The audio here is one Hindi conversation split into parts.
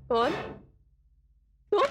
कौन? तुम?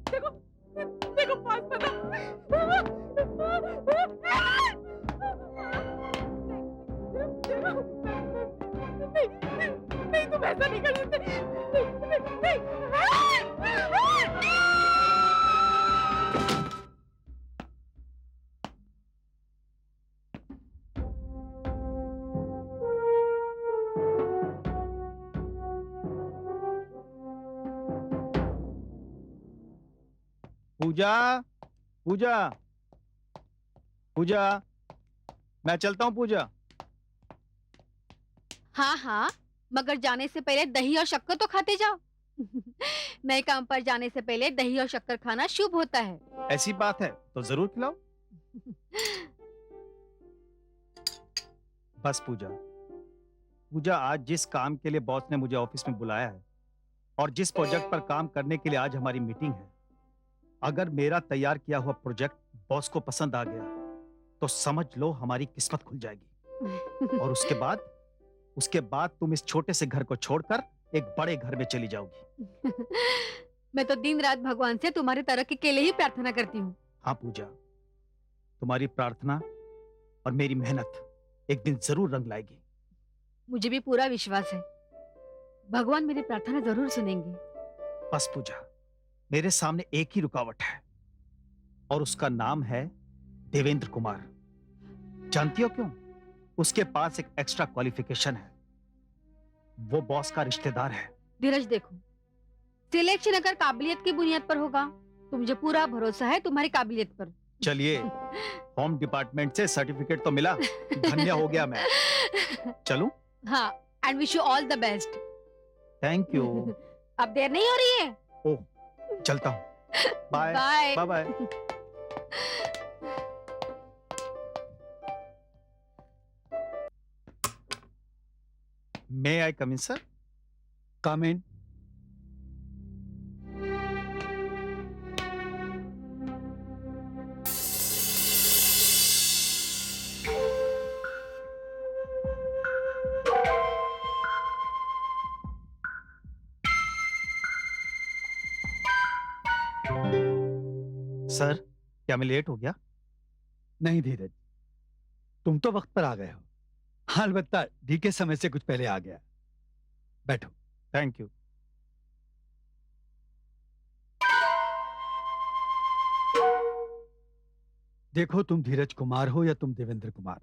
देखो, देखो पास बता। नहीं, नहीं तुम ऐसा नहीं कर सकते। नहीं, नहीं, पूजा, पूजा, पूजा, मैं चलता हूँ पूजा। हाँ हाँ, मगर जाने से पहले दही और शक्कर तो खाते जाओ। नए काम पर जाने से पहले दही और शक्कर खाना शुभ होता है। ऐसी बात है तो जरूर खिलाओ। बस पूजा, पूजा आज जिस काम के लिए बॉस ने मुझे ऑफिस में बुलाया है और जिस प्रोजेक्ट पर काम करने के लिए आज हमारी मीटिंग है, अगर मेरा तैयार किया हुआ प्रोजेक्ट बॉस को पसंद आ गया तो समझ लो हमारी किस्मत खुल जाएगी। और उसके बाद तुम इस छोटे से घर को छोड़कर एक बड़े घर में चली जाओगी। मैं तो दिन रात भगवान से तुम्हारी तरक्की के लिए ही प्रार्थना करती हूँ। हाँ पूजा, तुम्हारी प्रार्थना और मेरी मेहनत एक दिन जरूर रंग लाएगी। मुझे भी पूरा विश्वास है, भगवान मेरी प्रार्थना जरूर सुनेंगे। बस पूजा, मेरे सामने एक ही रुकावट है और उसका नाम है देवेंद्र कुमार। जानती हो क्यों? उसके पास एक एक्स्ट्रा क्वालिफिकेशन है, वो बॉस का रिश्तेदार है। धीरज देखो, सिलेक्शन अगर काबिलियत की बुनियाद पर होगा तो मुझे पूरा भरोसा है तुम्हारी काबिलियत पर। चलिए, होम डिपार्टमेंट से सर्टिफिकेट तो मिला, धन्य हो गया मैं। चलूं? हाँ, and wish you all the best. Thank you. अब देर नहीं हो रही है? ओह, चलता हूँ। Bye bye bye bye. May I come in sir? Come in. Sir, क्या मैं लेट हो गया? नहीं धीरज, तुम तो वक्त पर आ गए हो। हाँ, अलबत्ता डीके समय से कुछ पहले आ गया। बैठो। Thank you. देखो, तुम धीरज कुमार हो या तुम देवेंद्र कुमार,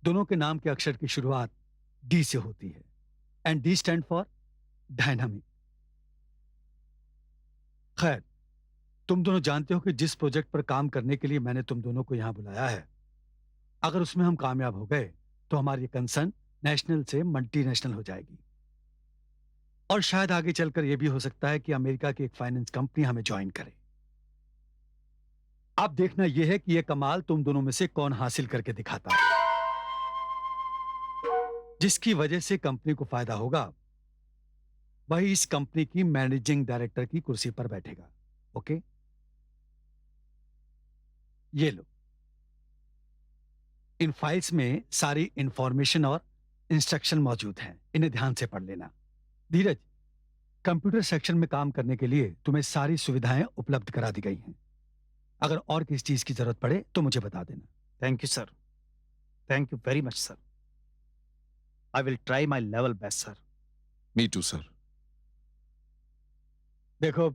दोनों के नाम के अक्षर की शुरुआत डी से होती है, and D stand for dynamic. खैर, तुम दोनों जानते हो कि जिस प्रोजेक्ट पर काम करने के लिए मैंने तुम दोनों को यहां बुलाया है, अगर उसमें हम कामयाब हो गए तो हमारी कंसर्न नेशनल से मल्टीनेशनल हो जाएगी। और शायद आगे चलकर यह भी हो सकता है कि अमेरिका की एक फाइनेंस कंपनी हमें ज्वाइन करे। अब देखना यह है कि यह कमाल तुम दोनों में से कौन हासिल करके दिखाता है, जिसकी वजह से कंपनी को फायदा होगा, वही इस कंपनी की मैनेजिंग डायरेक्टर की कुर्सी पर बैठेगा। ओके, ये लो, इन फाइल्स में सारी इंफॉर्मेशन और इंस्ट्रक्शन मौजूद हैं, इन्हें ध्यान से पढ़ लेना। धीरज, कंप्यूटर सेक्शन में काम करने के लिए तुम्हें सारी सुविधाएं उपलब्ध करा दी गई हैं। अगर और किसी चीज की जरूरत पड़े तो मुझे बता देना। Thank you sir, thank you very much sir. I will try my level best sir. Me too sir. देखो,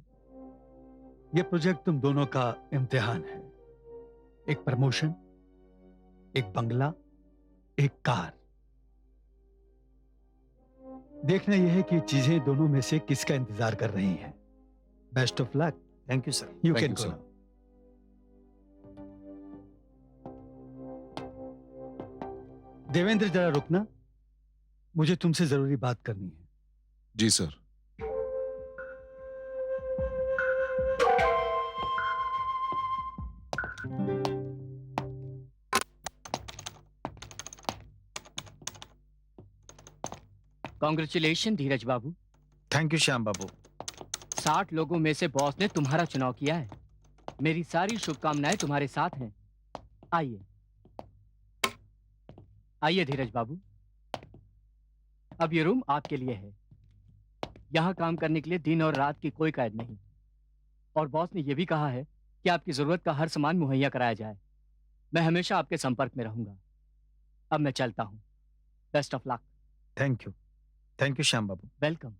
ये प्रोजेक्ट तुम दोनों का इम्तिहान है। एक प्रमोशन, एक बंगला, एक कार। देखना यह है कि चीजें दोनों में से किसका इंतजार कर रही हैं। Best of luck. Thank you sir. You Thank can you, go. sir. Devendra, जरा रुकना, मुझे तुमसे जरूरी बात करनी है। जी sir. Congratulation Dheeraj babu. Thank you Shyam babu. 60 लोगों में से बॉस ने तुम्हारा चुनाव किया है। मेरी सारी शुभकामनाएं तुम्हारे साथ हैं। आइए आइए धीरज बाबू, अब ये रूम आपके लिए है। यहाँ काम करने के लिए दिन और रात की कोई कैद नहीं। और बॉस ने यह भी कहा है कि आपकी जरूरत का हर सामान मुहैया कराया जाए। मैं हमेशा आपके संपर्क में रहूंगा। अब मैं चलता हूँ। Best of luck. Thank you Shyam Babu. Welcome.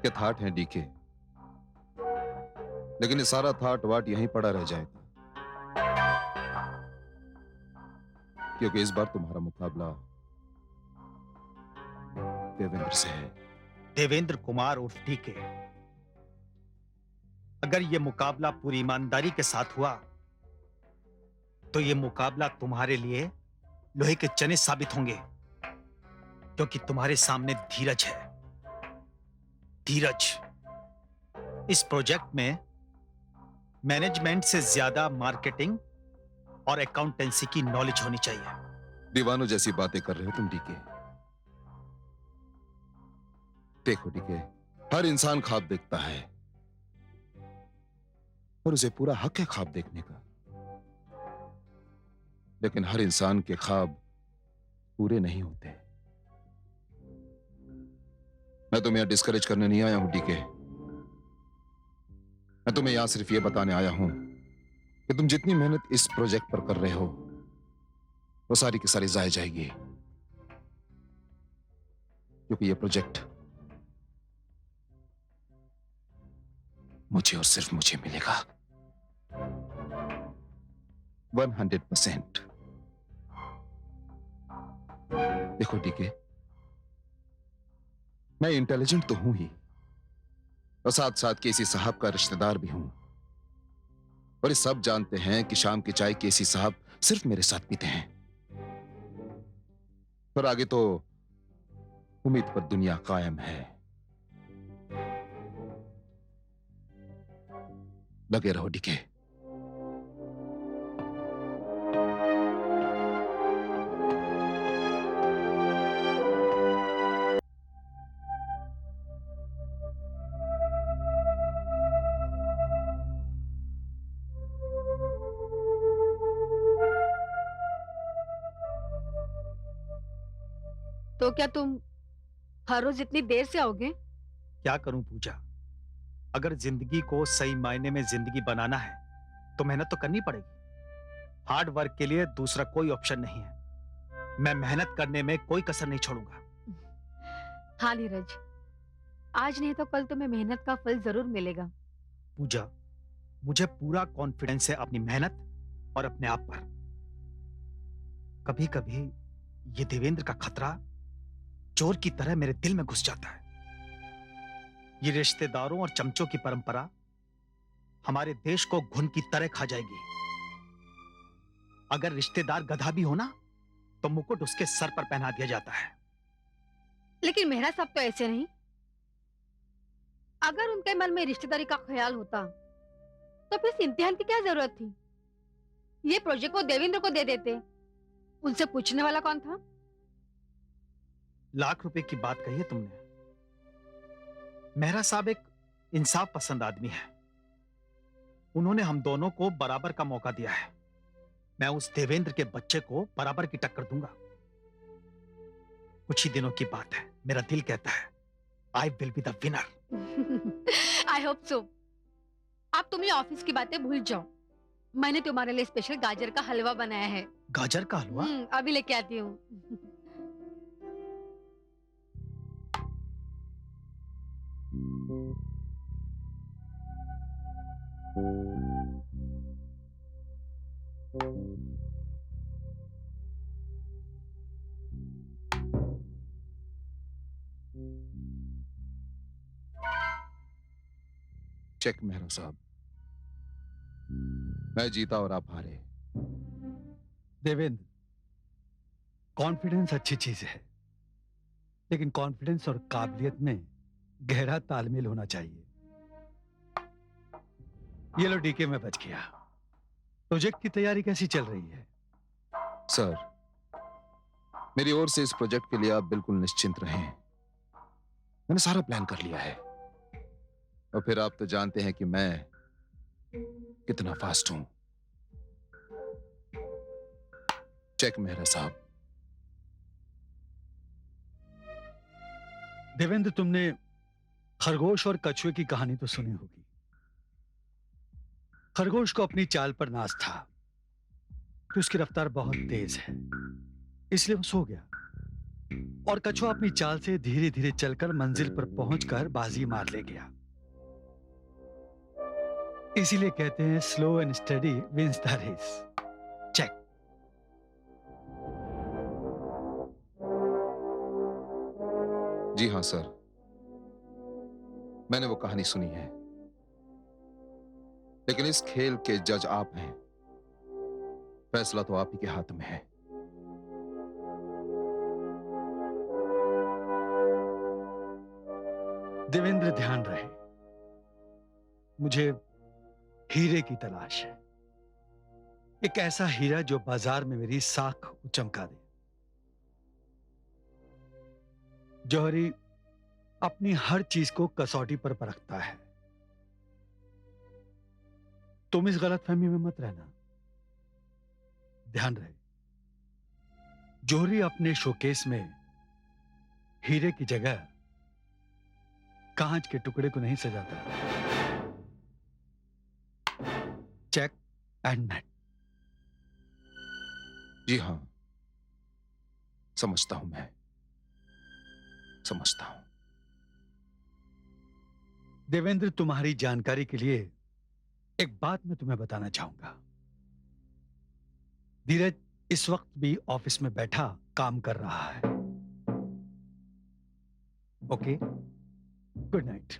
के थाट है डीके, लेकिन ये सारा थाट वाट यहीं पड़ा रह जाएगा, क्योंकि इस बार तुम्हारा मुकाबला देवेंद्र से है। देवेंद्र कुमार उर्फ डीके। अगर ये मुकाबला पूरी ईमानदारी के साथ हुआ तो ये मुकाबला तुम्हारे लिए लोहे के चने साबित होंगे, क्योंकि तुम्हारे सामने धीरज है। धीरज, इस प्रोजेक्ट में मैनेजमेंट से ज्यादा मार्केटिंग और अकाउंटेंसी की नॉलेज होनी चाहिए। दीवानों जैसी बातें कर रहे हो तुम डीके। देखो डीके, हर इंसान ख्वाब देखता है और उसे पूरा हक है ख्वाब देखने का, लेकिन हर इंसान के ख्वाब पूरे नहीं होते। मैं तुम्हें यहां डिस्करेज करने नहीं आया हूं डीके। मैं तुम्हें यहां सिर्फ यह बताने आया हूं कि तुम जितनी मेहनत इस प्रोजेक्ट पर कर रहे हो वो सारी की सारी जाया जाएगी, क्योंकि ये प्रोजेक्ट मुझे और सिर्फ मुझे मिलेगा 100%। देखो डीके, मैं इंटेलिजेंट तो हूं ही और साथ साथ केसी साहब का रिश्तेदार भी हूं, और ये सब जानते हैं कि शाम की चाय केसी साहब सिर्फ मेरे साथ पीते हैं। पर आगे तो उम्मीद पर दुनिया कायम है। लगे रहो डीके। तो क्या तुम हर रोज इतनी देर से आओगे? क्या करूं पूजा, अगर जिंदगी को सही मायने में जिंदगी बनाना है तो मेहनत तो करनी पड़ेगी। हार्ड वर्क के लिए दूसरा कोई ऑप्शन नहीं है। मैं मेहनत करने में कोई कसर नहीं छोड़ूंगा। हाँ नीरज, आज नहीं तो कल तुम्हें मेहनत का फल जरूर मिलेगा। पूजा, मुझे पूरा कॉन्फिडेंस है अपनी मेहनत और अपने आप पर। कभी कभी ये देवेंद्र का खतरा चोर की तरह मेरे दिल में घुस जाता है। ये रिश्तेदारों और चमचों की परंपरा हमारे देश को घुन की तरह खा जाएगी। अगर रिश्तेदार गधा भी हो ना तो मुकुट उसके सर पर पहना दिया जाता है। लेकिन मेहरा साहब तो ऐसे नहीं। अगर उनके मन में रिश्तेदारी का ख्याल होता तो फिर इस इम्तिहान की क्या जरूरत थी? ये प्रोजेक्ट को देवेंद्र को दे देते। उनसे पूछने वाला कौन था? लाख रुपए की बात कही है तुमने। मेहरा साहब एक इंसाफ पसंद आदमी है। उन्होंने हम दोनों को बराबर का मौका दिया है। मैं उस देवेंद्र के बच्चे को बराबर की टक्कर दूंगा। कुछ ही दिनों की बात है, मेरा दिल कहता है I will be the winner. I hope so. अब तुम ये ऑफिस की बातें भूल जाओ। मैंने तुम्हारे लिए स्पेशल गाजर का हलवा बनाया है। गाजर का हलवा? अभी लेके आती हूँ। चेक मेहरा साहब। मैं जीता और आप हारे। देवेंद्र, कॉन्फिडेंस अच्छी चीज है, लेकिन कॉन्फिडेंस और काबिलियत में गहरा तालमेल होना चाहिए। ये लो डीके में बच गया। प्रोजेक्ट की तैयारी कैसी चल रही है? सर, मेरी ओर से इस प्रोजेक्ट के लिए आप बिल्कुल निश्चिंत रहें। मैंने सारा प्लान कर लिया है। और फिर आप तो जानते हैं कि मैं कितना फास्ट हूं। चेक मेहरा साहब। देवेंद्र, तुमने खरगोश और कछुए की कहानी तो सुनी होगी। खरगोश को अपनी चाल पर नाज था कि उसकी रफ्तार बहुत तेज है, इसलिए वो सो गया। और कछुआ अपनी चाल से धीरे धीरे चलकर मंजिल पर पहुंचकर बाजी मार ले गया। इसीलिए कहते हैं slow and steady wins the race. Check. जी हाँ सर, मैंने वो कहानी सुनी है। लेकिन इस खेल के जज आप हैं। फैसला तो आप ही के हाथ में है। देवेंद्र, ध्यान रहे, मुझे हीरे की तलाश है। एक ऐसा हीरा जो बाजार में मेरी साख चमका दे। जौहरी अपनी हर चीज को कसौटी पर परखता है। तुम इस गलतफहमी में मत रहना। ध्यान रहे, जौहरी अपने शोकेस में हीरे की जगह कांच के टुकड़े को नहीं सजाता। Check and net. जी हाँ, समझता हूं, मैं समझता हूं। देवेंद्र, तुम्हारी जानकारी के लिए एक बात मैं तुम्हें बताना चाहूंगा। धीरज इस वक्त भी ऑफिस में बैठा काम कर रहा है। Okay, good night.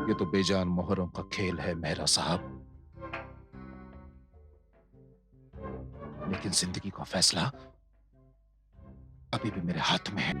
ये तो बेजान मोहरों का खेल है मेहरा साहब। लेकिन जिंदगी का फैसला अभी भी मेरे हाथ में है।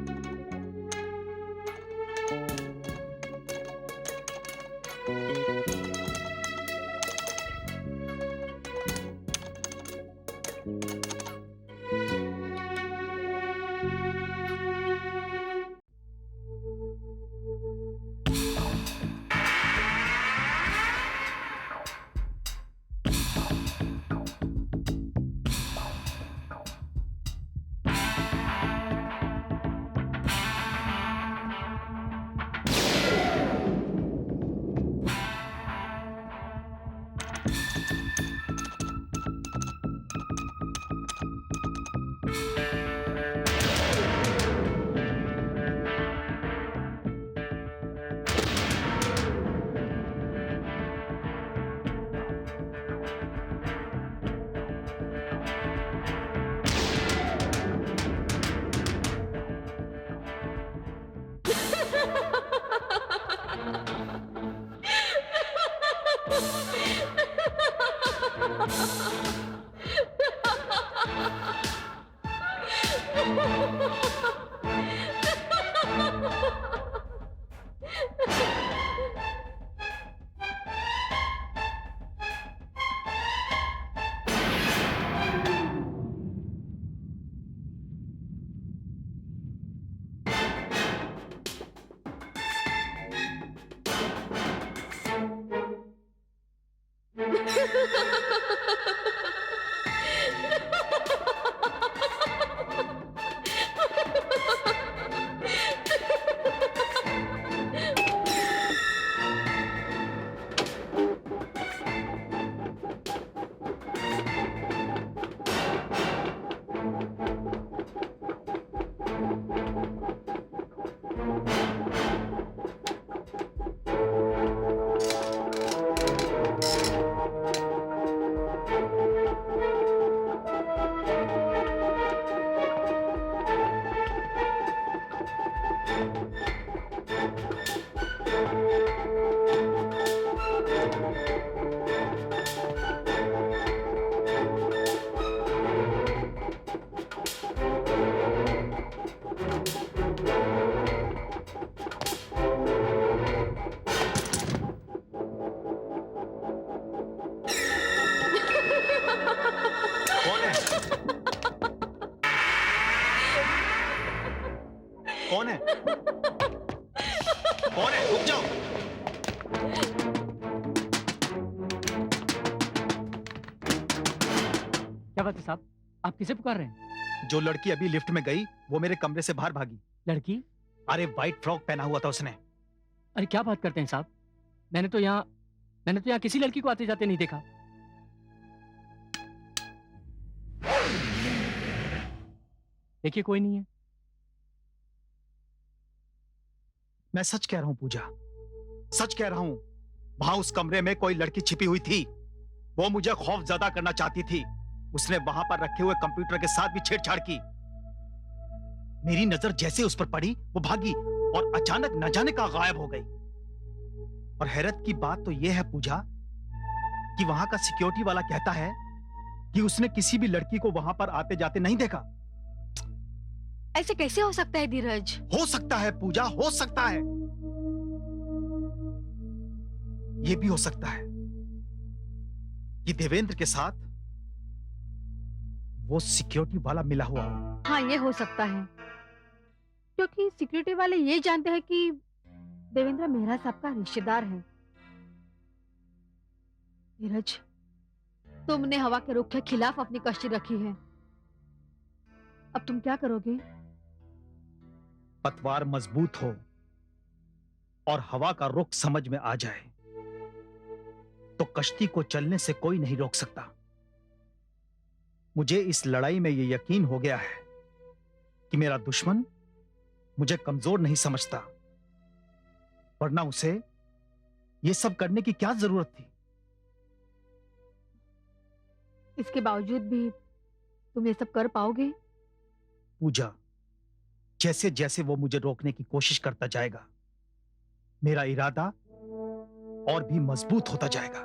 कौन है? कौन है? कौन है? रुक जाओ। क्या बात है साहब, आप किसे पुकार रहे हैं? जो लड़की अभी लिफ्ट में गई वो मेरे कमरे से बाहर भागी। लड़की? अरे व्हाइट फ्रॉक पहना हुआ था उसने। अरे क्या बात करते हैं साहब, मैंने तो यहाँ किसी लड़की को आते जाते नहीं देखा। देखिए कोई नहीं है। मैं सच कह रहा हूं पूजा, सच कह रहा हूं। वहां उस कमरे में कोई लड़की छिपी हुई थी। वो मुझे खौफजदा करना चाहती थी। उसने वहां पर रखे हुए कंप्यूटर के साथ भी छेड़छाड़ की। मेरी नजर जैसे उस पर पड़ी वो भागी और अचानक न जाने का गायब हो गई। और हैरत की बात तो यह है पूजा कि वहां का सिक्योरिटी वाला कहता है कि उसने किसी भी लड़की को वहां पर आते जाते नहीं देखा। ऐसे कैसे हो सकता है धीरज? हो सकता है पूजा, हो सकता है। यह भी हो सकता है कि देवेंद्र के साथ वो सिक्योरिटी वाला मिला हुआ हो। हाँ, ये हो सकता है, क्योंकि सिक्योरिटी वाले ये जानते हैं कि देवेंद्र मेहरा साहब का रिश्तेदार है। धीरज, तुमने हवा के रुख के खिलाफ अपनी कश्ती रखी है। अब तुम क्या करोगे? पतवार मजबूत हो और हवा का रुख समझ में आ जाए तो कश्ती को चलने से कोई नहीं रोक सकता। मुझे इस लड़ाई में यह यकीन हो गया है कि मेरा दुश्मन मुझे कमजोर नहीं समझता, वरना उसे यह सब करने की क्या जरूरत थी। इसके बावजूद भी तुम ये सब कर पाओगे? पूजा, जैसे जैसे वो मुझे रोकने की कोशिश करता जाएगा मेरा इरादा और भी मजबूत होता जाएगा।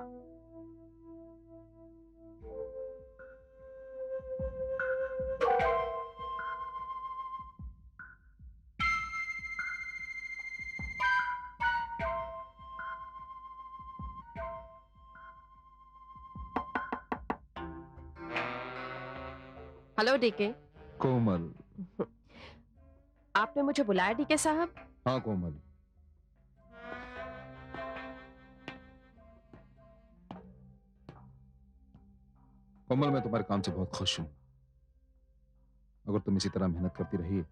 Hello DK. कोमल। आपने मुझे बुलाया डीके साहब? हाँ कोमल, कोमल मैं तुम्हारे काम से बहुत खुश हूं। अगर तुम इसी तरह मेहनत करती रही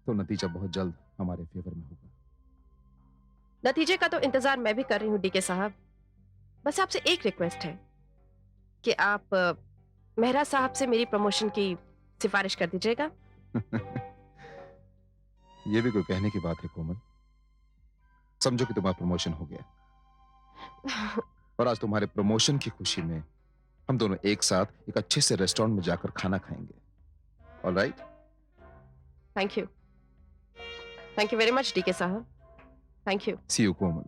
तो नतीजा बहुत जल्द हमारे फेवर में होगा। नतीजे का तो इंतजार मैं भी कर रही हूँ डीके साहब। बस आपसे एक रिक्वेस्ट है कि आप मेहरा साहब से मेरी प्रमोशन की सिफारिश कर दीजिएगा। यह भी कोई कहने की बात है कोमल। समझो कि तुम्हारा प्रमोशन हो गया और आज तुम्हारे प्रमोशन की खुशी में हम दोनों एक साथ एक अच्छे से रेस्टोरेंट में जाकर खाना खाएंगे। Alright? Thank you. Thank you very much DK sahab. Thank you. See you Komal.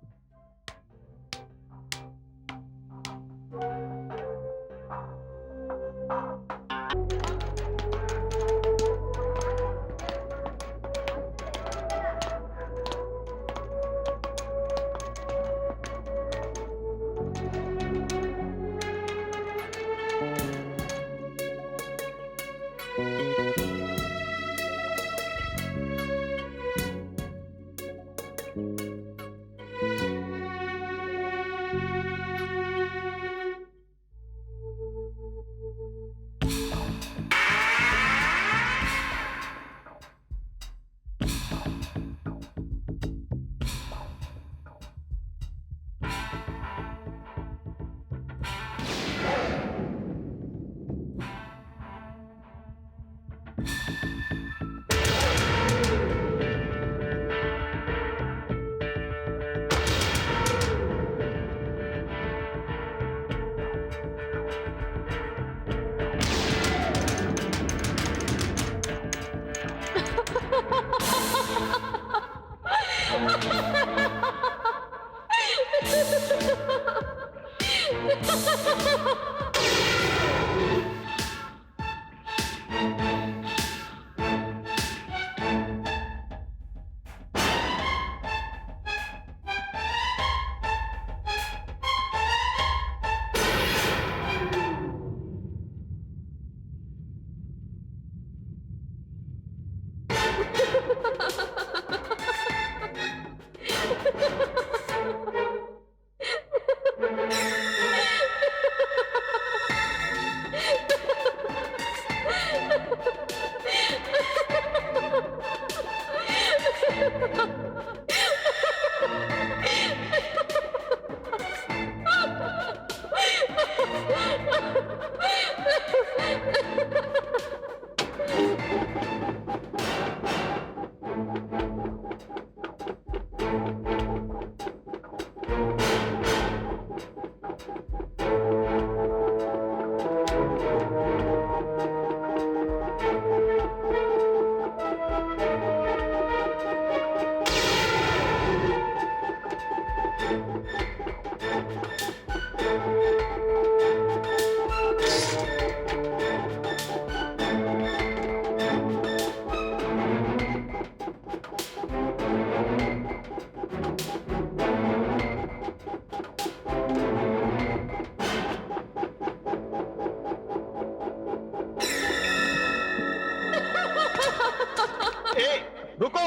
ए, रुको,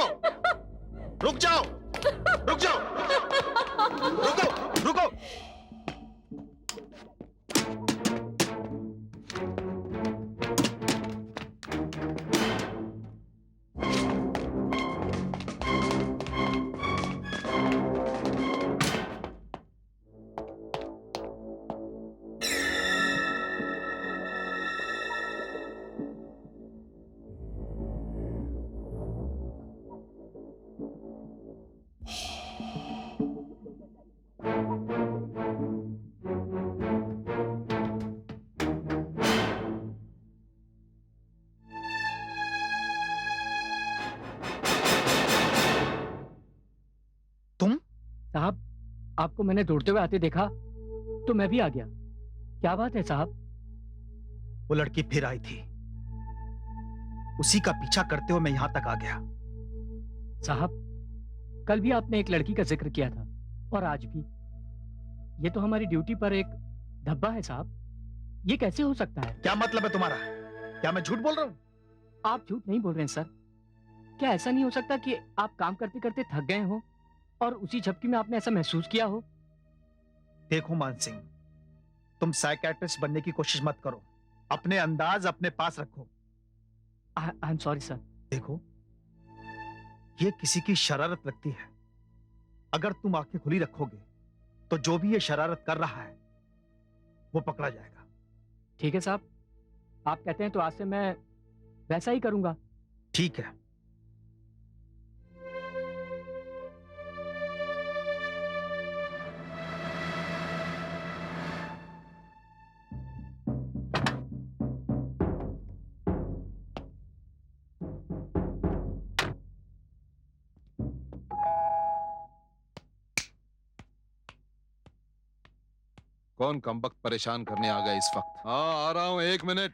रुक जाओ, रुक जाओ, रुको, रुको। साहब, आपको मैंने दौड़ते हुए आते देखा तो मैं भी आ गया। क्या बात है साहब? वो लड़की फिर आई थी, उसी का पीछा करते हुए मैं यहां तक आ गया। साहब, कल भी आपने एक लड़की का जिक्र किया था और आज भी। ये तो हमारी ड्यूटी पर एक धब्बा है साहब। ये कैसे हो सकता है? क्या मतलब है तुम्हारा? क्या मैं झूठ बोल रहा हूं? आप झूठ नहीं बोल रहे हैं सर। क्या ऐसा नहीं हो सकता कि आप काम करते करते थक गए हो और उसी झपकी में आपने ऐसा महसूस किया हो? देखो मान सिंह, तुम साइकियाट्रिस्ट बनने की कोशिश मत करो। अपने अंदाज अपने पास रखो। I am sorry sir. देखो, ये किसी की शरारत लगती है। अगर तुम आंखें खुली रखोगे तो जो भी ये शरारत कर रहा है वो पकड़ा जाएगा। ठीक है साहब, आप कहते हैं तो आज से मैं वैसा ही करूंगा। ठीक है। कौन कमबख्त परेशान करने आ गया इस वक्त? हाँ, आ रहा हूं, 1 मिनट।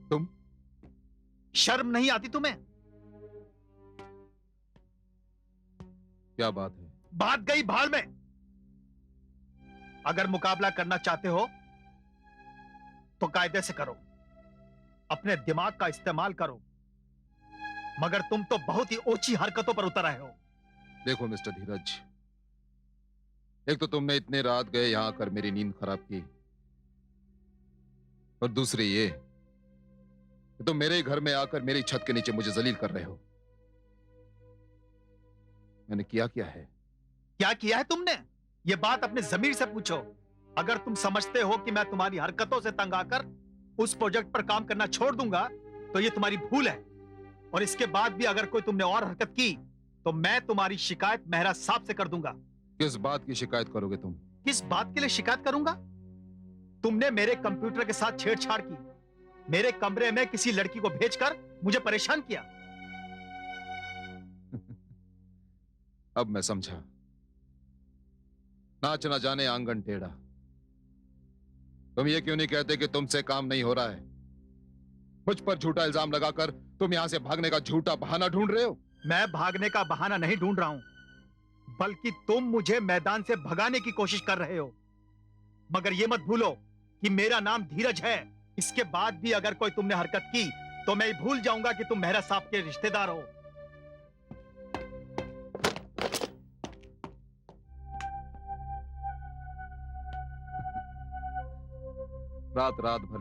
तुम? शर्म नहीं आती तुम्हें? क्या बात है? बात गई भाड़ में। अगर मुकाबला करना चाहते हो तो कायदे से करो, अपने दिमाग का इस्तेमाल करो, मगर तुम तो बहुत ही ओछी हरकतों पर उतर आए हो। देखो मिस्टर धीरज, एक तो तुमने इतने रात गए यहां आकर मेरी नींद खराब की, और दूसरी ये कि तुम मेरे घर में आकर मेरी छत के नीचे मुझे जलील कर रहे हो। मैंने किया क्या है? क्या किया है तुमने? ये बात अपने जमीर से पूछो। अगर तुम समझते हो कि मैं तुम्हारी हरकतों से तंग आकर उस प्रोजेक्ट पर काम करना छोड़ दूंगा तो ये तुम्हारी भूल है। और इसके बाद भी अगर कोई तुमने और हरकत की तो मैं तुम्हारी शिकायत मेहरा साहब से कर दूंगा। किस बात की शिकायत करोगे तुम? किस बात के लिए शिकायत करूंगा? तुमने मेरे कंप्यूटर के साथ छेड़छाड़ की, मेरे कमरे में किसी लड़की को भेजकर मुझे परेशान किया। अब मैं समझा। नाच ना जाने आंगन टेढ़ा। तुम ये क्यों नहीं कहते कि तुमसे काम नहीं हो रहा है? मुझ पर झूठा इल्जाम लगाकर तुम यहां से भागने का झूठा बहाना ढूंढ रहे हो। मैं भागने का बहाना नहीं ढूंढ रहा हूं, बल्कि तुम मुझे मैदान से भगाने की कोशिश कर रहे हो। मगर ये मत भूलो कि मेरा नाम धीरज है। इसके बाद भी अगर कोई तुमने हरकत की तो मैं भूल जाऊंगा कि तुम मेहरा साहब के रिश्तेदार हो। रात रात भर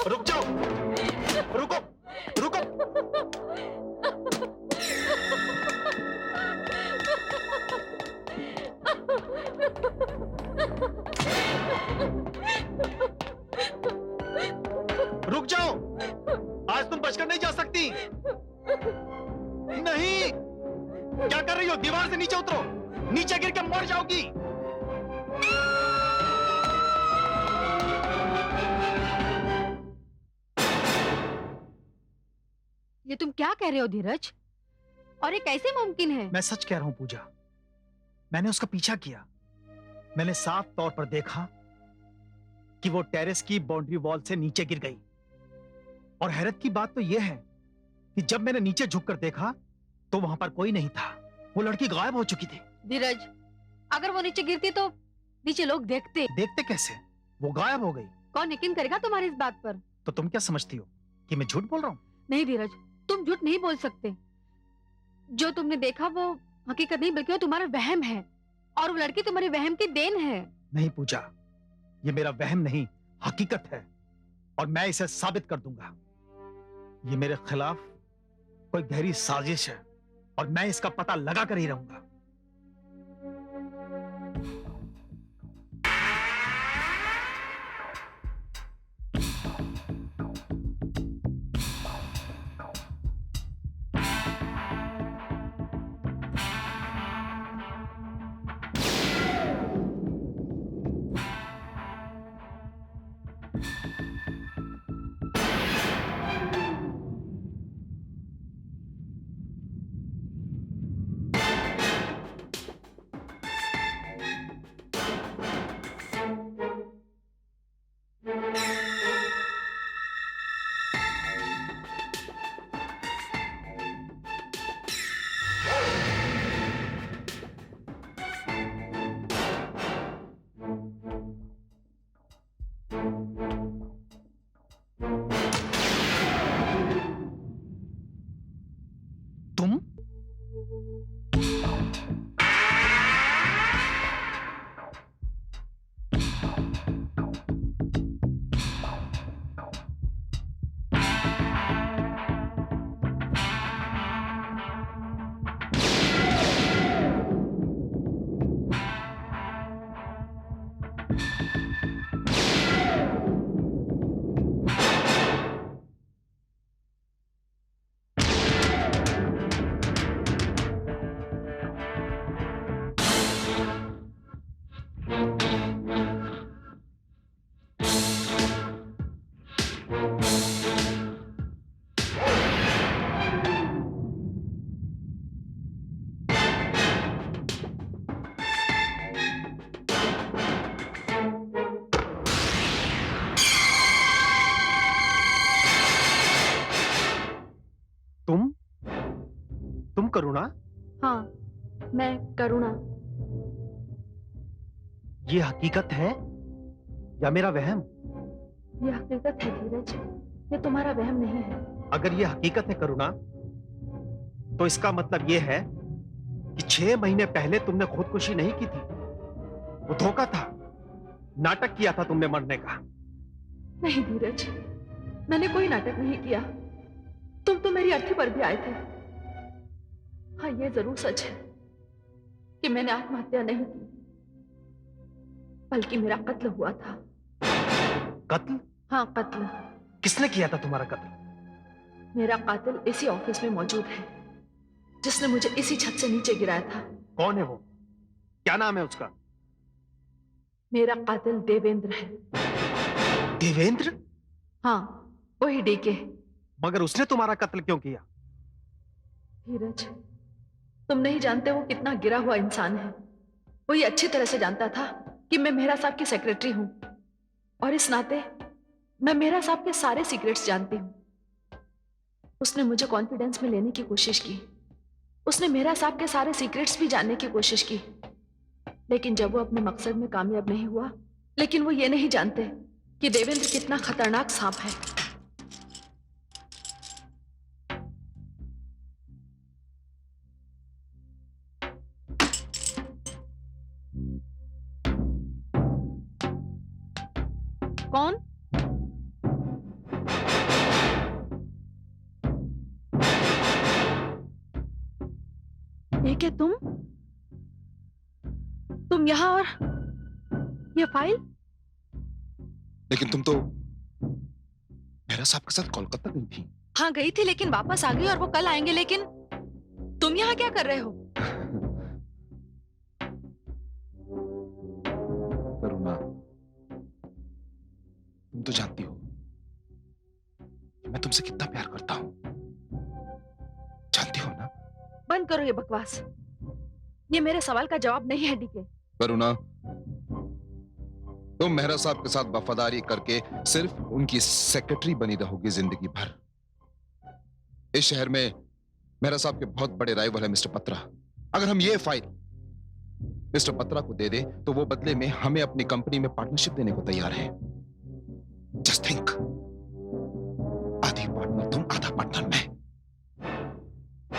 रुक जाओ, रुको, रुको। रुक जाओ, आज तुम बचकर नहीं जा सकती। नहीं, क्या कर रही हो? दीवार से नीचे उतरो, नीचे गिर के मर जाओगी। ये तुम क्या कह रहे हो धीरज? और ये कैसे मुमकिन है? मैं सच कह रहा हूं पूजा, मैंने उसका पीछा किया। मैंने साफ तौर पर देखा कि वो टेरेस की बाउंड्री वॉल से नीचे गिर गई। और हैरत की बात तो यह है कि जब मैंने नीचे झुककर देखा तो वहां पर कोई नहीं था। वो लड़की गायब हो चुकी थी। धीरज, अगर वो नीचे गिरती तो नीचे लोग देखते। देखते कैसे? वो गायब हो गई। कौन यकीन करेगा तुम्हारी इस बात पर? तो तुम क्या समझती हो कि मैं झूठ बोल रहा हूं? नहीं धीरज, तुम झूठ नहीं बोल सकते। जो तुमने देखा वो हकीकत नहीं बल्कि वो तुम्हारा वहम है, और वो लड़की तुम्हारी वहम की देन है। नहीं पूजा, ये मेरा वहम नहीं, हकीकत है, और मैं इसे साबित कर दूंगा। ये मेरे खिलाफ कोई गहरी साजिश है और मैं इसका पता लगा कर ही रहूंगा। तुम तुम करुणा? हाँ, मैं करुणा। ये हकीकत है या मेरा वहम? ये हकीकत है धीरज, ये तुम्हारा वहम नहीं है। अगर ये हकीकत है करुणा, तो इसका मतलब ये है कि 6 महीने पहले तुमने खुदकुशी नहीं की थी। वो धोखा था, नाटक किया था तुमने मरने का। नहीं धीरज, मैंने कोई नाटक नहीं किया। तुम तो मेरी अर्थी पर भी आए थे। हाँ, ये जरूर सच है कि मैंने आत्महत्या नहीं की, बल्कि मेरा कत्ल हुआ था। कत्ल? हाँ, कत्ल। किसने किया था तुम्हारा कत्ल? मेरा कातिल इसी ऑफिस में मौजूद है, जिसने मुझे इसी छत से नीचे गिराया था। कौन है वो? क्या नाम है उसका? मेरा कातिल देवेंद्र है। देवेंद्र? हाँ, वही डीके। मगर उसने तुम्हारा कत्ल क्यों किया? धीरज, तुम नहीं जानते वो कितना गिरा हुआ इंसान है। वो ये अच्छी तरह से जानता था कि मैं मेहरा साहब की सेक्रेटरी हूं, और इस नाते मैं मेहरा साहब के सारे सीक्रेट्स जानती हूं। उसने मुझे कॉन्फिडेंस में लेने की कोशिश की। उसने मेहरा साहब के सारे सीक्रेट्स भी जानने की कोशिश की, लेकिन जब वो अपने मकसद में कामयाब नहीं हुआ, लेकिन वो ये नहीं जानते कि देवेंद्र कितना खतरनाक सांप है। कौन? ये क्या तुम यहाँ, और ये फाइल? लेकिन तुम तो मेहरा साहब के साथ कोलकाता गई थी। हाँ गई थी, लेकिन वापस आ गई, और वो कल आएंगे। लेकिन तुम यहाँ क्या कर रहे हो? करुणा, तुम तो जानती हो कि मैं तुमसे कितना प्यार करता हूं। जानती हो ना? बंद करो ये बकवास। ये मेरे सवाल का जवाब नहीं है डीके। करुणा, तुम मेहरा साहब के साथ वफादारी करके सिर्फ उनकी सेक्रेटरी बनी रहोगी जिंदगी भर। इस शहर में मेहरा साहब के बहुत बड़े राइवल है मिस्टर पत्रा। अगर हम ये फाइल मिस्टर पत्रा को दे दे, तो वो बदले में हमें अपनी कंपनी में पार्टनरशिप देने को तैयार है। जस्ट थिंक, आधी पार्टनर तुम, आधा पार्टनर मैं।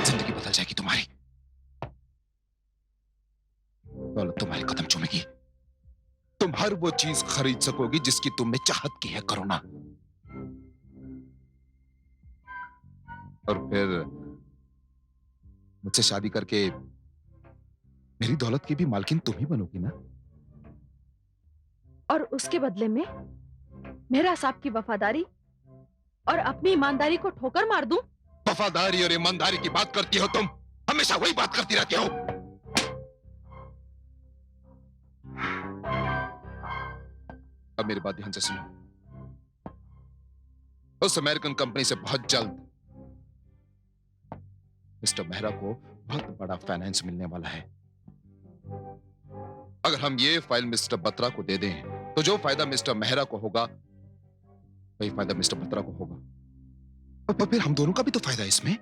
जिंदगी बदल जाएगी तुम्हारी। दौलत तुम्हारे कदम चूमेगी। तुम हर वो चीज खरीद सकोगी जिसकी तुमने चाहत की है करुणा। और फिर मुझसे शादी करके मेरी दौलत की भी मालकिन तुम ही बनोगी ना? और उसके बदले में मेहरा साहब की वफादारी और अपनी ईमानदारी को ठोकर मार दूं? वफादारी और ईमानदारी की बात करती हो तुम, हमेशा वही बात करती रहती हो। अब मेरी बात ध्यान से सुनो। उस अमेरिकन कंपनी से बहुत जल्द मिस्टर मेहरा को बहुत बड़ा फाइनेंस मिलने वाला है। अगर हम ये फाइल मिस्टर बत्रा को दे दें, तो जो फायदा मिस्टर मेहरा को होगा, वही फायदा मिस्टर बत्रा को होगा। और फिर हम दोनों का भी तो फायदा है इसमें।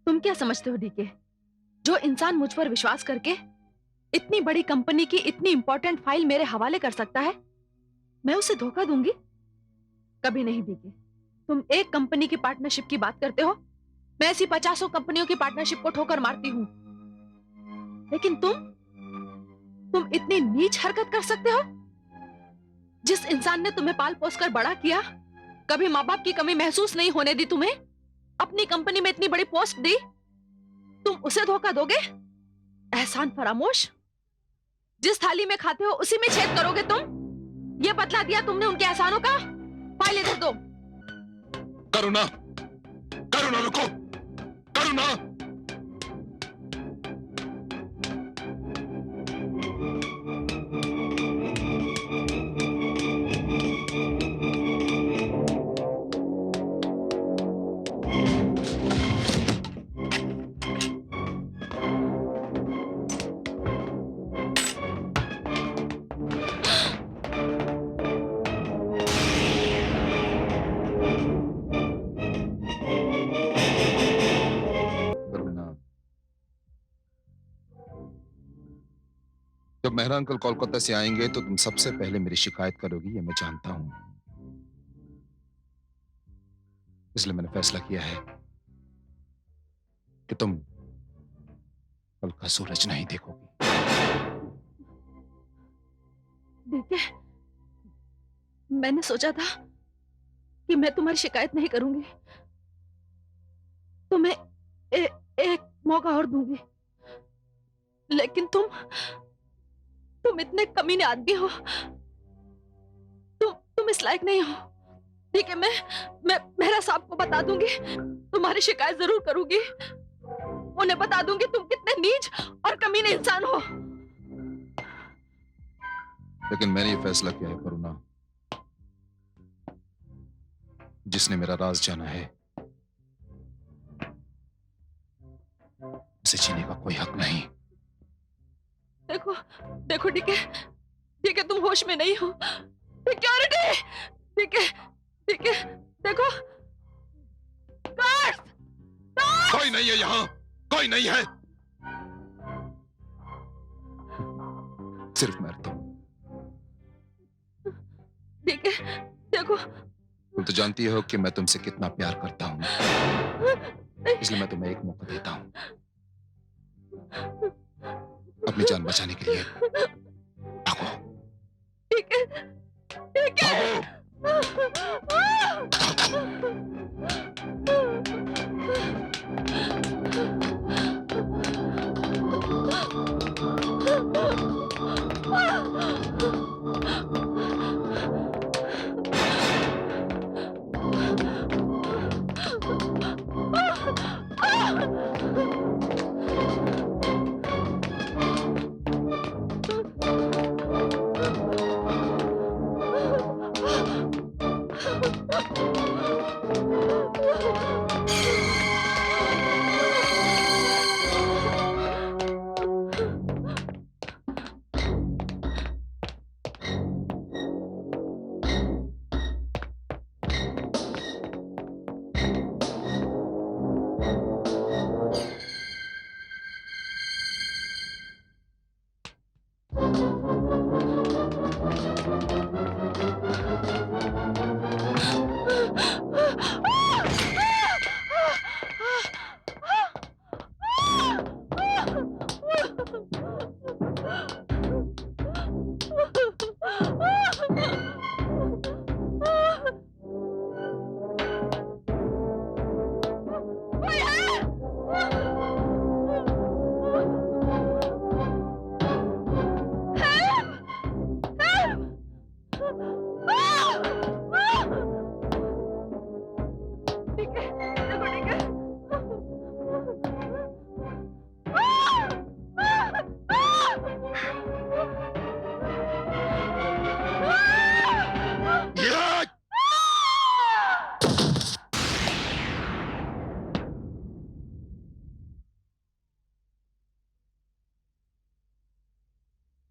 तुम क्या समझते हो डीके? जो इंसान मुझ पर विश्वास करके इतनी बड़ी कंपनी की इतनी इंपॉर्टेंट फाइल मेरे हवाले कर सकता है, मैं उसे धोखा दूंगी? कभी नहीं डीके। तुम एक कंपनी की पार्टनरशिप की बात करते हो, मैं ऐसी 50 कंपनियों की पार्टनरशिप को ठोकर मारती हूं। लेकिन तुम इतनी नीच हरकत कर सकते हो? जिस इंसान ने तुम्हें पाल पोस कर बड़ा किया, कभी माँ बाप की कमी महसूस नहीं होने दी तुम्हें, अपनी कंपनी में इतनी बड़ी पोस्ट दी, तुम उसे धोखा दोगे? एहसान फरामोश। जिस थाली में खाते हो उसी में छेद करोगे तुम। ये बदला दिया तुमने उनके एहसानों का। फाइल इधर दो। करुणा, करुणा रुको, करुणा। करुणा, जब मेहरा अंकल कोलकाता से आएंगे तो तुम सबसे पहले मेरी शिकायत करोगी, ये मैं जानता हूं। इसलिए मैंने फैसला किया है कि तुम कल का सूरज नहीं देखोगी। देखिए, मैंने सोचा था कि मैं तुम्हारी शिकायत नहीं करूंगी, तुम्हें एक मौका और दूंगी, लेकिन तुम इतने कमीने आदमी हो, तुम इस लायक नहीं हो। ठीक है, मैं मेहरा साहब को बता दूंगी, तुम्हारी शिकायत जरूर करूंगी, उन्हें बता दूंगी तुम कितने नीच और कमीने इंसान हो। लेकिन मैंने ये फैसला किया है करुणा, जिसने मेरा राज जाना है उसे जीने का कोई हक नहीं। देखो देखो, ठीक है, तुम होश में नहीं हो। सिक्योरिटी, ठीक है, देखो, गार्ड्स, कोई नहीं है यहाँ, कोई नहीं है, सिर्फ मैं तो। ठीक है, देखो, तुम तो जानती हो कि मैं तुमसे कितना प्यार करता हूं, इसलिए मैं तुम्हें एक मौका देता हूं अपनी जान बचाने के लिए। भागो, ठीक है,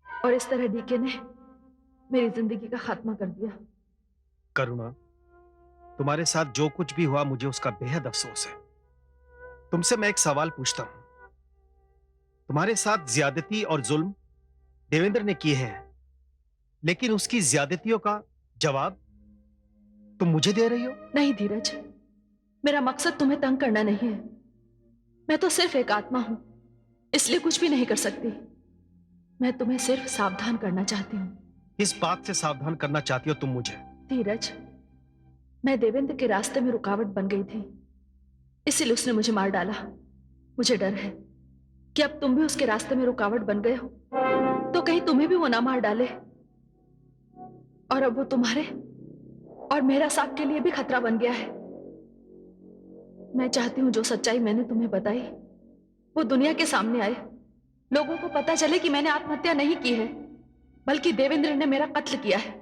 और इस तरह डीके ने मेरी जिंदगी का खात्मा कर दिया। करुणा, तुम्हारे साथ जो कुछ भी हुआ मुझे उसका बेहद अफसोस है। तुमसे मैं एक सवाल पूछता हूं, तुम्हारे साथ ज्यादती और जुल्म देवेंद्र ने किए हैं, लेकिन उसकी ज्यादतियों का जवाब तुम मुझे दे रही हो? नहीं धीरज, मेरा मकसद तुम्हें तंग करना नहीं है। मैं तो सिर्फ एक आत्मा हूं, इसलिए कुछ भी नहीं कर सकती। मैं तुम्हें सिर्फ सावधान करना चाहती हूँ। इस बात से सावधान करना चाहती हो तुम मुझे? धीरज, मैं देवेंद्र के रास्ते में रुकावट बन गई थी, इसीलिए उसने मुझे मार डाला। मुझे डर है कि अब तुम भी उसके रास्ते में रुकावट बन गए हो तो कहीं तुम्हें भी वो ना मार डाले, और अब वो तुम्हारे और मेरा साहब के लिए भी खतरा बन गया है। मैं चाहती हूँ जो सच्चाई मैंने तुम्हें बताई वो दुनिया के सामने आए, लोगों को पता चले कि मैंने आत्महत्या नहीं की है, बल्कि देवेंद्र ने मेरा कत्ल किया है।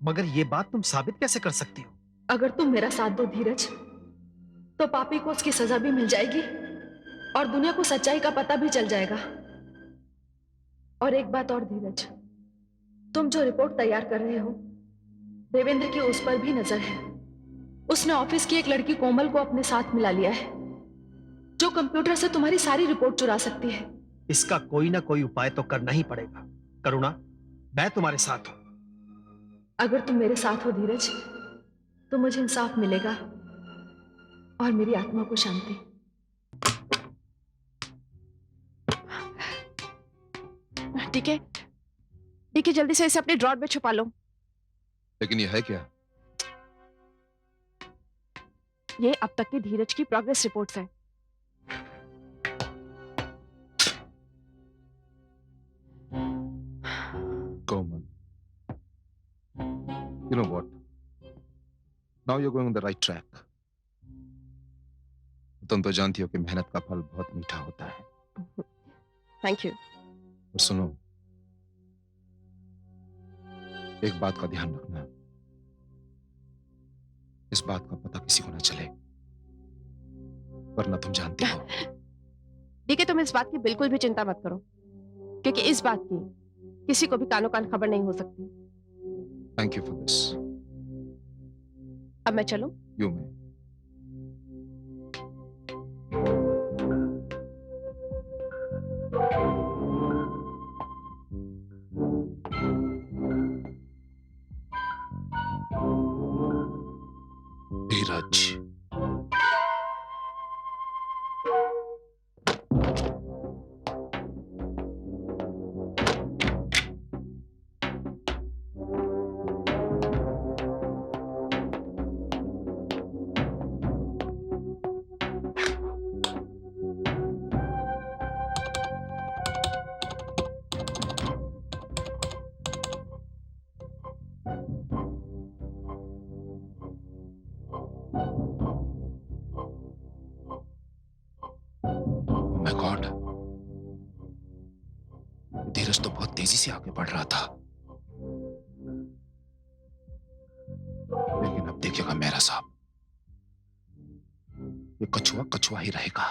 मगर ये बात तुम साबित कैसे कर सकती हो? अगर तुम मेरा साथ दो धीरज, तो पापी को उसकी सजा भी मिल जाएगी और दुनिया को सच्चाई का पता भी चल जाएगा। और एक बात और धीरज, तुम जो रिपोर्ट तैयार कर रहे हो, देवेंद्र की उस पर भी नजर है। उसने ऑफिस की एक लड़की कोमल को अपने साथ मिला लिया है, जो कंप्यूटर से तुम्हारी सारी रिपोर्ट चुरा सकती है। इसका कोई ना कोई उपाय तो करना ही पड़ेगा। करुणा, मैं तुम्हारे साथ हूं। अगर तुम मेरे साथ हो धीरज, तो मुझे इंसाफ मिलेगा और मेरी आत्मा को शांति। ठीक है, ठीक है, जल्दी से इसे अपने ड्रॉर में छुपा लो। लेकिन ये है क्या? ये अब तक की धीरज की प्रोग्रेस रिपोर्ट्स हैं। Komal, you know what? Now you're going on the right track. तुम तो जानती हो कि मेहनत का फल बहुत मीठा होता है। Thank you. और सुनो, एक बात का ध्यान रखना, इस बात का पता किसी को ना चले, वरना तुम जानती हो। ठीक है, तुम इस बात की बिल्कुल भी चिंता मत करो, क्योंकि इस बात की किसी को भी कानो कान खबर नहीं हो सकती। Thank you for this. अब मैं चलूं? यू में। धीरज, माय गॉड, धीरज तो बहुत तेजी से आगे बढ़ रहा था, लेकिन अब देखिएगा मेरा साहब, ये कछुआ कछुआ ही रहेगा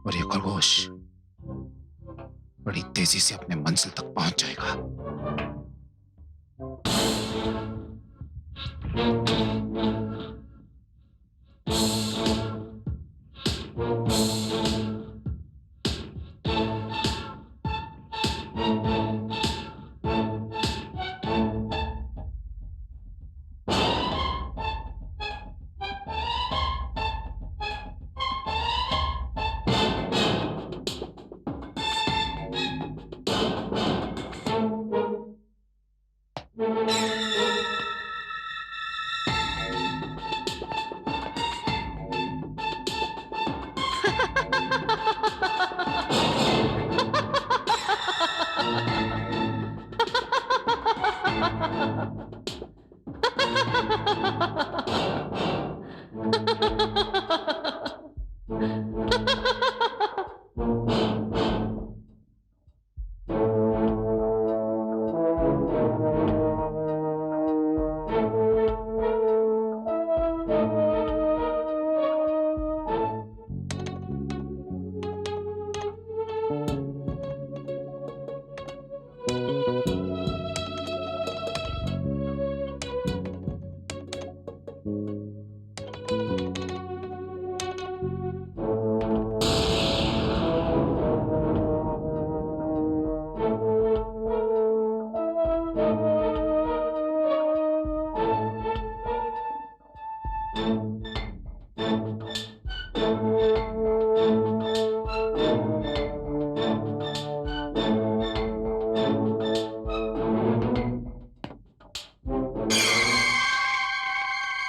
और ये खरगोश बड़ी तेजी से अपने मंजिल तक पहुंच जाएगा।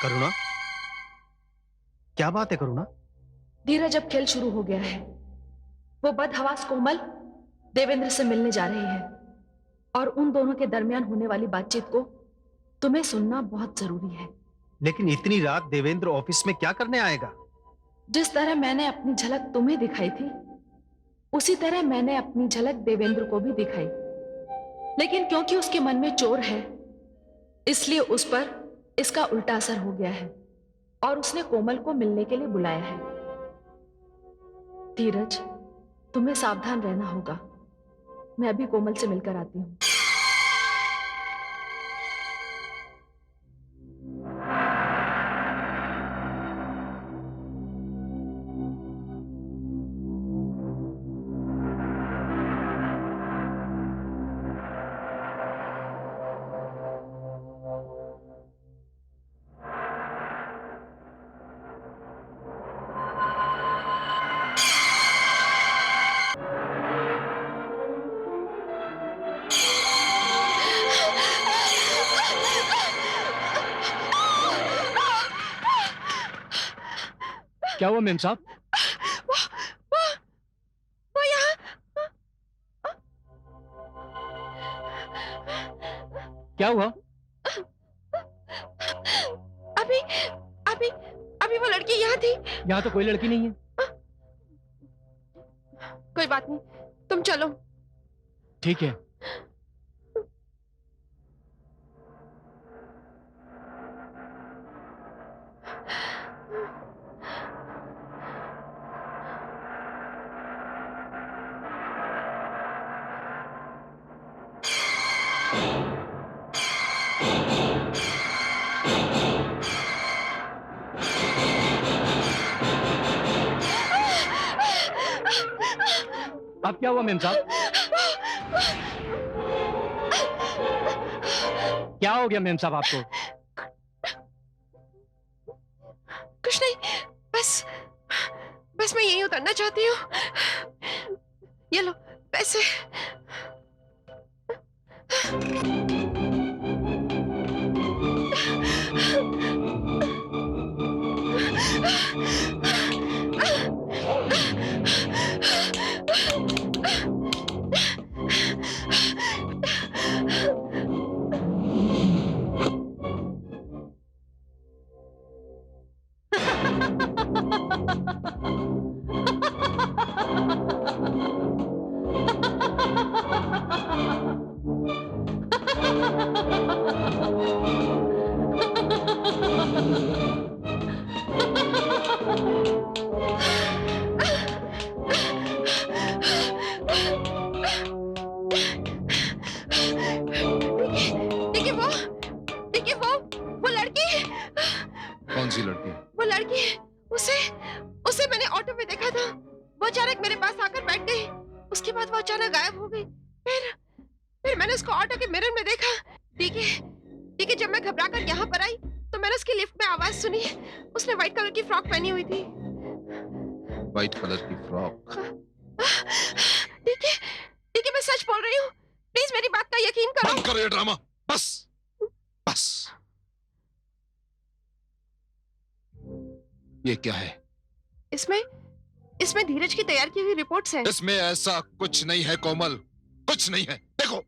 करुणा, क्या बात है करुणा? धीरज अब खेल शुरू हो गया है। वो बदहवास कोमल देवेंद्र से मिलने जा रही है और उन दोनों के दरमियान होने वाली बातचीत को तुम्हें सुनना बहुत जरूरी है। लेकिन इतनी रात देवेंद्र ऑफिस में क्या करने आएगा? जिस तरह मैंने अपनी झलक तुम्हें दिखाई थी, उसी तरह मैंने अपनी झलक देवेंद्र को भी दिखाई। लेकिन क्योंकि उसके मन में चोर है, इसलिए उस पर इसका उल्टा असर हो गया है। और उसने कोमल को मिलने के लिए बुलाया है। धीरज, तुम्हें सावधान रहना होगा। मैं अभी कोमल से मिलकर आती हूँ। क्या हुआ मेम साहब? वो यहाँ। क्या हुआ? अभी अभी अभी वो लड़की यहाँ थी। यहाँ तो कोई लड़की नहीं है। कोई बात नहीं, तुम चलो। ठीक है। अब क्या हुआ मेम साहब? क्या हो गया मेम साहब आपको? कुछ नहीं, बस बस मैं यहीं उतरना चाहती हूँ। ये लो पैसे। वो लड़की। कौन सी लड़की? वो लड़की, उसे उसे मैंने ऑटो में देखा था। वो अचानक मेरे पास आकर बैठ गई। उसके बाद वो अचानक गायब हो गई। फिर मैंने उसको ऑटो के मिरर में देखा। ठीक है, जब मैं घबरा कर यहाँ पर आई तो मैंने उसकी लिफ्ट में आवाज सुनी। उसने व्हाइट कलर की फ्रॉक पहनी हुई थी। व्हाइट कलर की फ्रॉक? ठीक है, मैं सच बोल रही हूँ। प्लीज मेरी बात का यकीन करो। बंद करो ये ड्रामा, बस बस। ये क्या है? इसमें धीरज की तैयार की हुई रिपोर्ट्स हैं। इसमें ऐसा कुछ नहीं है कोमल, कुछ नहीं है। देखो,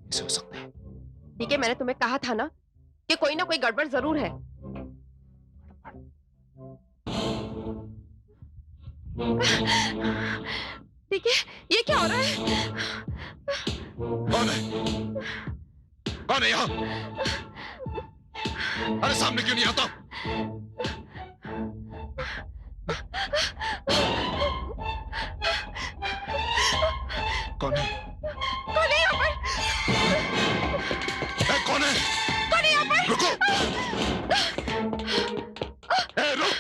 कैसे हो सकता है? ठीक है, मैंने तुम्हें कहा था ना कि कोई ना कोई गड़बड़ जरूर है। ठीक है, ये क्या हो रहा है? कौन है? कौन है यहाँ? अरे सामने क्यों नहीं आता? कौन है? कौन है यहाँ पर? कौन है? कौन है यहाँ पर? रुको! रुक!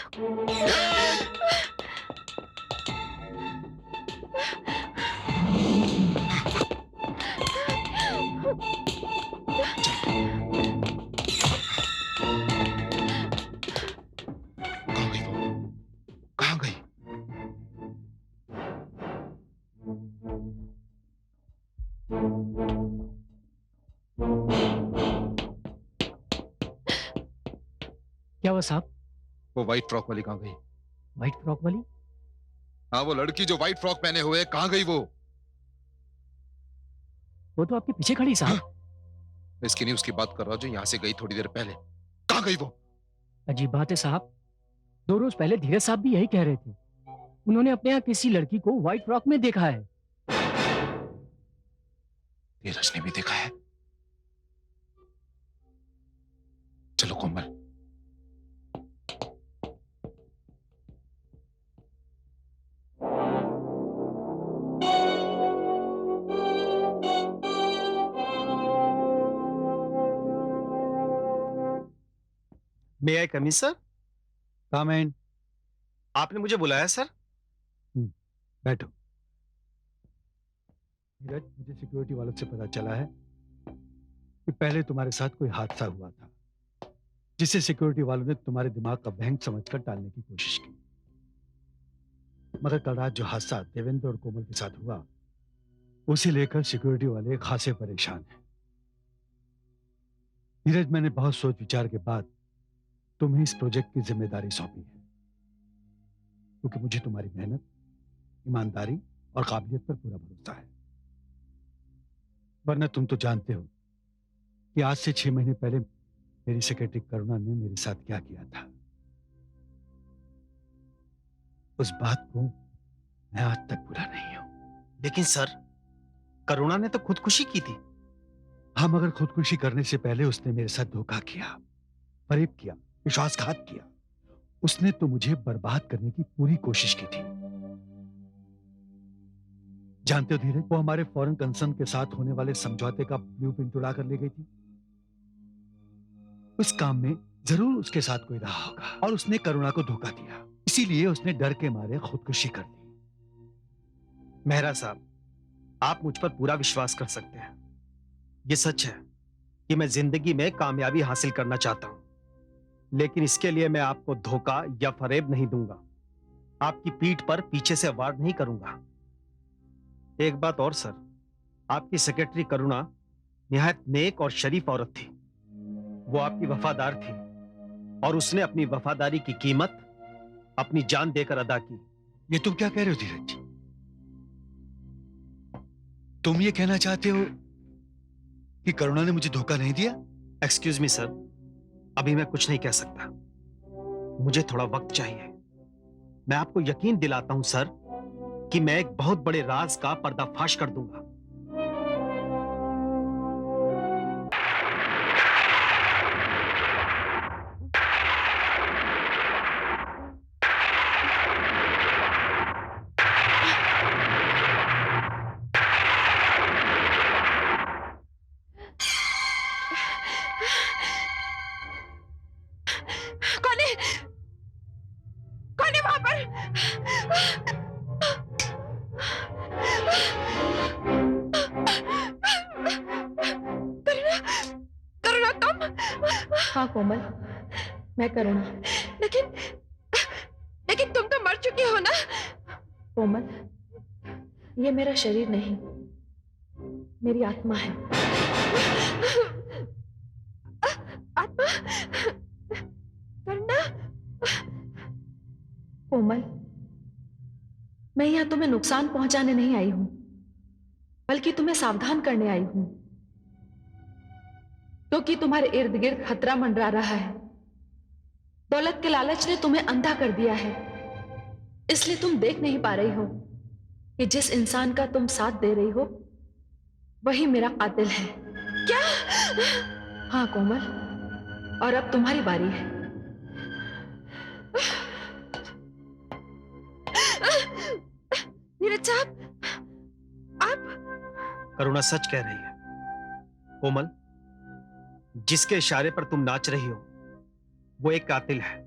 कहाँ गई वो? कहाँ गई? क्या हुआ साहब? वो व्हाइट फ्रॉक वाली कहाँ गई? व्हाइट फ्रॉक वाली? हाँ, वो लड़की जो व्हाइट फ्रॉक पहने हुए, कहाँ गई वो? वो तो आपके पीछे खड़ी साहब। मैं इसकी नहीं उसकी बात कर रहा हूँ जो यहाँ से गई थोड़ी देर पहले। कहाँ गई वो? अजीब बात है साहब, 2 रोज पहले धीरज साहब भी यही कह रहे थे। उन्होंने अपने यहाँ किसी लड़की को व्हाइट फ्रॉक में देखा है। धीरज ने भी देखा है। चलो कोमल। मे I come in sir? Come इन। आपने मुझे बुलाया सर? बैठो। धीरज, मुझे सिक्योरिटी वालों से पता चला है कि पहले तुम्हारे साथ कोई हादसा हुआ था, जिससे सिक्योरिटी वालों ने तुम्हारे दिमाग का भैंग समझकर टालने की कोशिश की। मगर कल रात जो हादसा देवेंद्र और कोमल के साथ हुआ, उसे लेकर सिक्योरिटी वाले खासे परेशान हैं। धीरज, मैंने बहुत सोच विचार के बाद तुम्हें इस प्रोजेक्ट की जिम्मेदारी सौंपी है, क्योंकि मुझे तुम्हारी मेहनत, ईमानदारी और काबिलियत पर पूरा भरोसा है। वरना तुम तो जानते हो कि आज से 6 महीने पहले मेरी सेक्रेटरी करुणा ने मेरे साथ क्या किया था। उस बात को मैं आज तक भूला नहीं हूं। लेकिन सर, करुणा ने तो खुदकुशी की थी। हाँ, मगर खुदकुशी करने से पहले उसने मेरे साथ धोखा किया, फरेब किया, विश्वासघात किया। उसने तो मुझे बर्बाद करने की पूरी कोशिश की थी। जानते हो धीरज, वो हमारे फॉरेन कंसर्न के साथ होने वाले समझौते का ब्लूप्रिंट उड़ा कर ले गई थी। उस काम में जरूर उसके साथ कोई रहा होगा और उसने करुणा को धोखा दिया, इसीलिए उसने डर के मारे खुदकुशी कर ली। मेहरा साहब, आप मुझ पर पूरा विश्वास कर सकते हैं। ये सच है कि मैं जिंदगी में कामयाबी हासिल करना चाहता हूं, लेकिन इसके लिए मैं आपको धोखा या फरेब नहीं दूंगा। आपकी पीठ पर पीछे से वार नहीं करूंगा। एक बात और सर, आपकी सेक्रेटरी करुणा निहायत नेक और शरीफ औरत थी। वो आपकी वफादार थी और उसने अपनी वफादारी की कीमत अपनी जान देकर अदा की। ये तुम क्या कह रहे हो धीरज? तुम ये कहना चाहते हो कि करुणा ने मुझे धोखा नहीं दिया? एक्सक्यूज मी सर, अभी मैं कुछ नहीं कह सकता। मुझे थोड़ा वक्त चाहिए। मैं आपको यकीन दिलाता हूं सर कि मैं एक बहुत बड़े राज का पर्दाफाश कर दूंगा। कौन है? कौन है वहां पर? करुणा, करुणा तुम? हाँ कोमल, मैं करुणा। लेकिन लेकिन तुम तो मर चुकी हो ना? कोमल, ये मेरा शरीर नहीं, मेरी आत्मा है। आत्मा? करुणा? कोमल, मैं यहाँ तुम्हें नुकसान पहुंचाने नहीं आई हूं, बल्कि तुम्हें सावधान करने आई हूं, क्योंकि तुम्हारे इर्द गिर्द खतरा मंडरा रहा है। दौलत के लालच ने तुम्हें अंधा कर दिया है, इसलिए तुम देख नहीं पा रही हो कि जिस इंसान का तुम साथ दे रही हो वही मेरा कातिल है। क्या? हाँ कोमल, और अब तुम्हारी बारी है। नीरज साहब, आप? करुणा सच कह रही है। कोमल, जिसके इशारे पर तुम नाच रही हो वो एक कातिल है।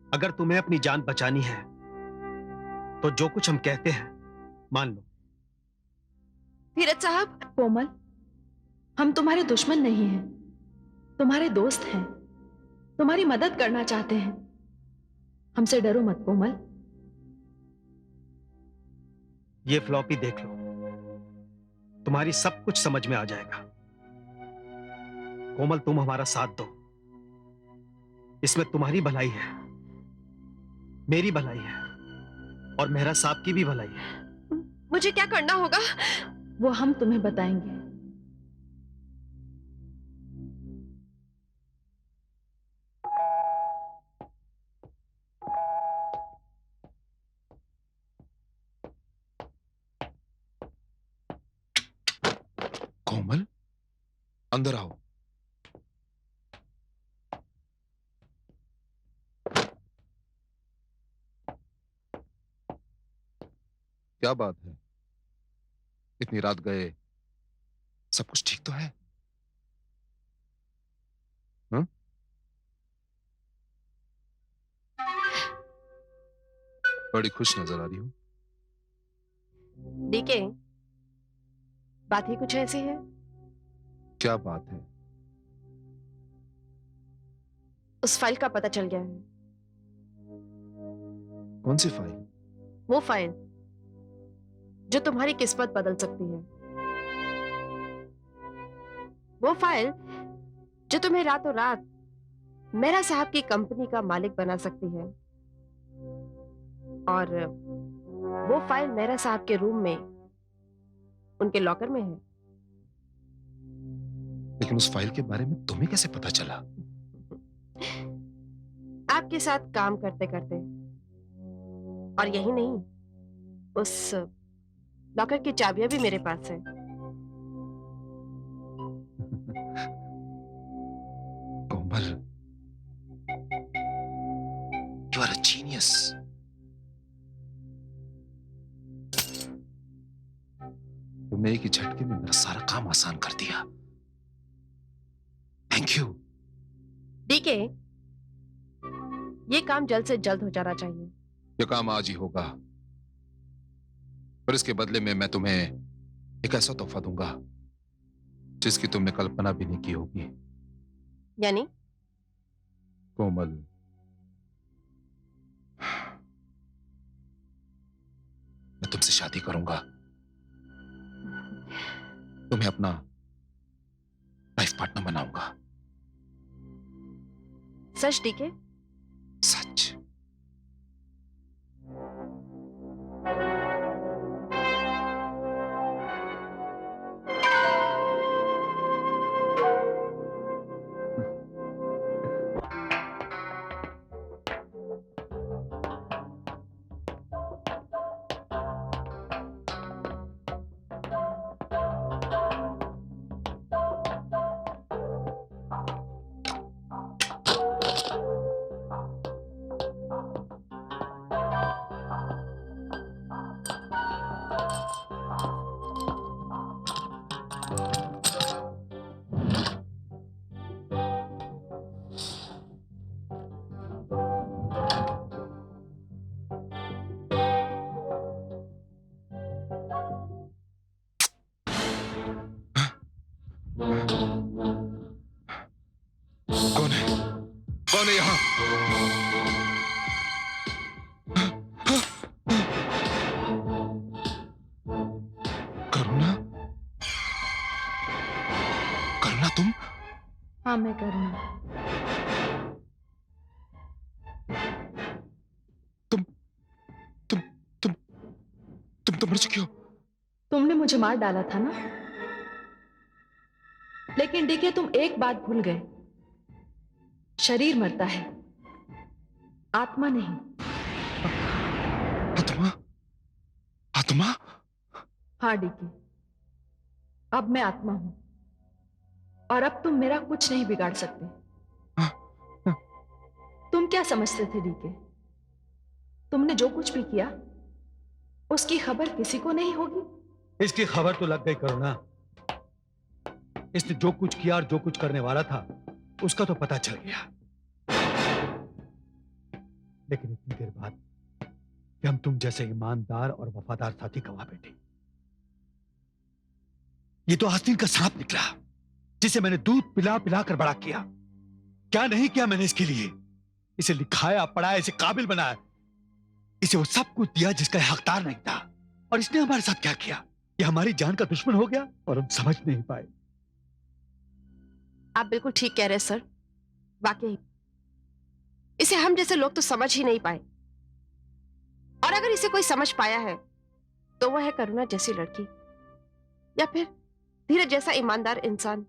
अगर तुम्हें अपनी जान बचानी है तो जो कुछ हम कहते हैं मान लो। नीरज साहब, कोमल, हम तुम्हारे दुश्मन नहीं हैं, तुम्हारे दोस्त हैं, तुम्हारी मदद करना चाहते हैं। हमसे डरो मत कोमल। ये फ्लॉपी देख लो, तुम्हारी सब कुछ समझ में आ जाएगा। कोमल, तुम हमारा साथ दो। इसमें तुम्हारी भलाई है, मेरी भलाई है और मेहरा साहब की भी भलाई है। मुझे क्या करना होगा? वो हम तुम्हें बताएंगे। कोमल, अंदर आओ। क्या बात है? इतनी रात गए, सब कुछ ठीक तो है? हाँ? बड़ी खुश नजर आ रही हो। डीके, बात ही कुछ ऐसी है। क्या बात है? उस फाइल का पता चल गया है। कौन सी फाइल? वो फाइल जो तुम्हारी किस्मत बदल सकती है। वो फाइल जो तुम्हें रातों रात मेहरा साहब की कंपनी का मालिक बना सकती है। और वो फाइल मेहरा साहब के रूम में, उनके लॉकर में है। लेकिन उस फाइल के बारे में तुम्हें कैसे पता चला? आपके साथ काम करते करते। और यही नहीं, उस लॉकर की चाबियां भी मेरे पास है। कोमल, यू आर अ जीनियस। तुमने एक ही झटके में मेरा सारा काम आसान कर दिया। Thank you. डीके, ये काम जल्द से जल्द हो जाना चाहिए। ये काम आज ही होगा, और इसके बदले में मैं तुम्हें एक ऐसा तोहफा दूंगा जिसकी तुमने कल्पना भी नहीं की होगी। यानी? कोमल, मैं तुमसे शादी करूंगा। तुम्हें अपना लाइफ पार्टनर बनाऊंगा। सच डीके? सच। कौन है? कौन है यहां? करुणा? करुणा, तुम? हाँ, मैं करुणा। तुम तो मर चुकी हो। तुमने मुझे मार डाला था ना, लेकिन डीके तुम एक बात भूल गए। शरीर मरता है, आत्मा नहीं। आत्मा? आत्मा? हाँ डीके, अब मैं आत्मा हूं, और अब तुम मेरा कुछ नहीं बिगाड़ सकते। तुम क्या समझते थे डीके? तुमने जो कुछ भी किया उसकी खबर किसी को नहीं होगी? इसकी खबर तो लग गई करुणा। इसने जो कुछ किया और जो कुछ करने वाला था उसका तो पता चल गया। लेकिन इतनी देर बाद कि हम तुम जैसे ईमानदार और वफादार साथी गवा बैठे। ये तो आस्तीन का सांप निकला जिसे मैंने दूध पिला पिला कर बड़ा किया। क्या नहीं किया मैंने इसके लिए। इसे लिखाया, पढ़ाया, इसे काबिल बनाया, इसे वो सब कुछ दिया जिसका हकदार नहीं था। और इसने हमारे साथ क्या किया? ये हमारी जान का दुश्मन हो गया और हम समझ नहीं पाए। आप बिल्कुल ठीक कह रहे हैं सर। वाकई इसे हम जैसे लोग तो समझ ही नहीं पाए, और अगर इसे कोई समझ पाया है तो वह है करुणा जैसी लड़की, या फिर धीरज जैसा ईमानदार इंसान।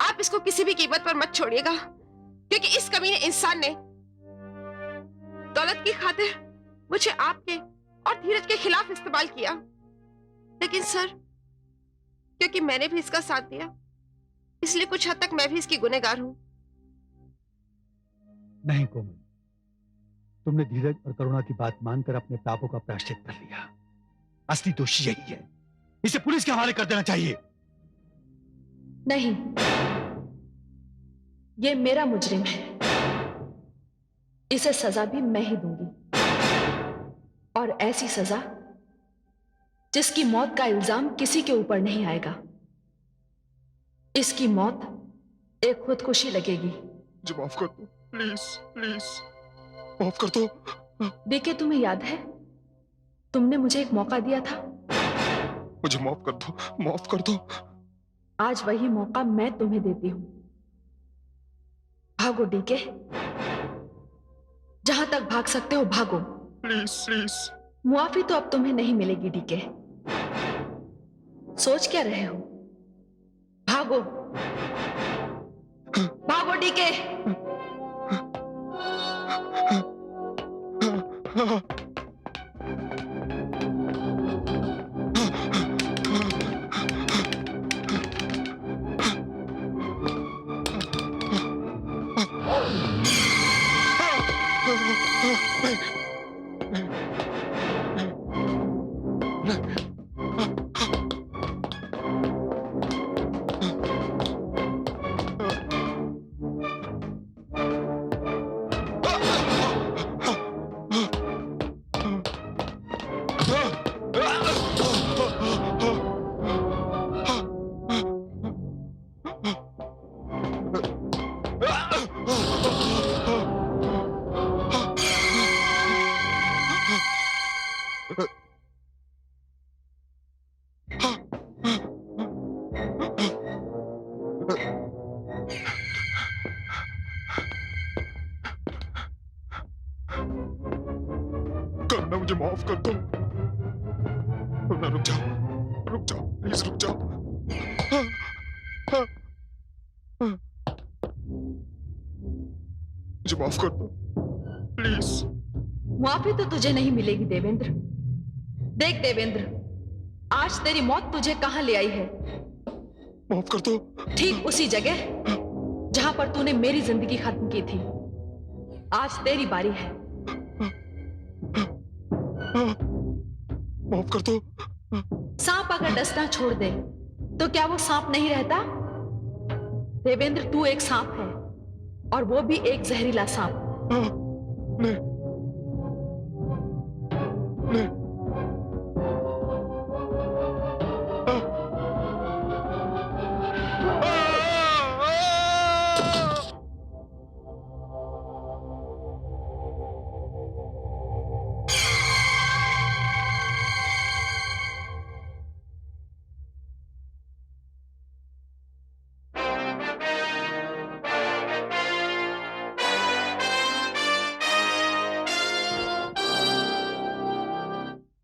आप इसको किसी भी कीमत पर मत छोड़िएगा, क्योंकि इस कमीने इंसान ने दौलत की खातिर मुझे आपके और धीरज के खिलाफ इस्तेमाल किया। लेकिन सर, क्योंकि मैंने भी इसका साथ दिया, इसलिए कुछ हद तक मैं भी इसकी गुनहगार हूं। नहीं कोमल, तुमने धीरज और करुणा की बात मानकर अपने पापों का प्रायश्चित कर लिया। असली दोषी यही है, इसे पुलिस के हवाले कर देना चाहिए। नहीं, ये मेरा मुजरिम है, इसे सजा भी मैं ही दूंगी, और ऐसी सजा जिसकी मौत का इल्जाम किसी के ऊपर नहीं आएगा। इसकी मौत एक खुदकुशी लगेगी। मुझे माफ कर दो, प्लीज प्लीज माफ कर दो। डीके, तुम्हें याद है तुमने मुझे एक मौका दिया था? मुझे माफ कर दो, माफ कर दो। आज वही मौका मैं तुम्हें देती हूं। भागो डीके, जहां तक भाग सकते हो भागो। Please please. मुआफी तो अब तुम्हें नहीं मिलेगी डीके। सोच क्या रहे हो? भागो भागो डीके। करना, मुझे माफ कर दो। रुक जाओ प्लीज, रुक जाओ। मुझे माफ कर दो प्लीज। मुआफी तो तुझे नहीं मिलेगी देवेंद्र। देख देवेंद्र, आज तेरी मौत तुझे कहां ले आई है? माफ कर दो। ठीक उसी जगह जहां पर तूने मेरी जिंदगी खत्म की थी। आज तेरी बारी है। माफ कर दो। सांप अगर डसना छोड़ दे तो क्या वो सांप नहीं रहता? देवेंद्र, तू एक सांप है, और वो भी एक जहरीला सांप। नहीं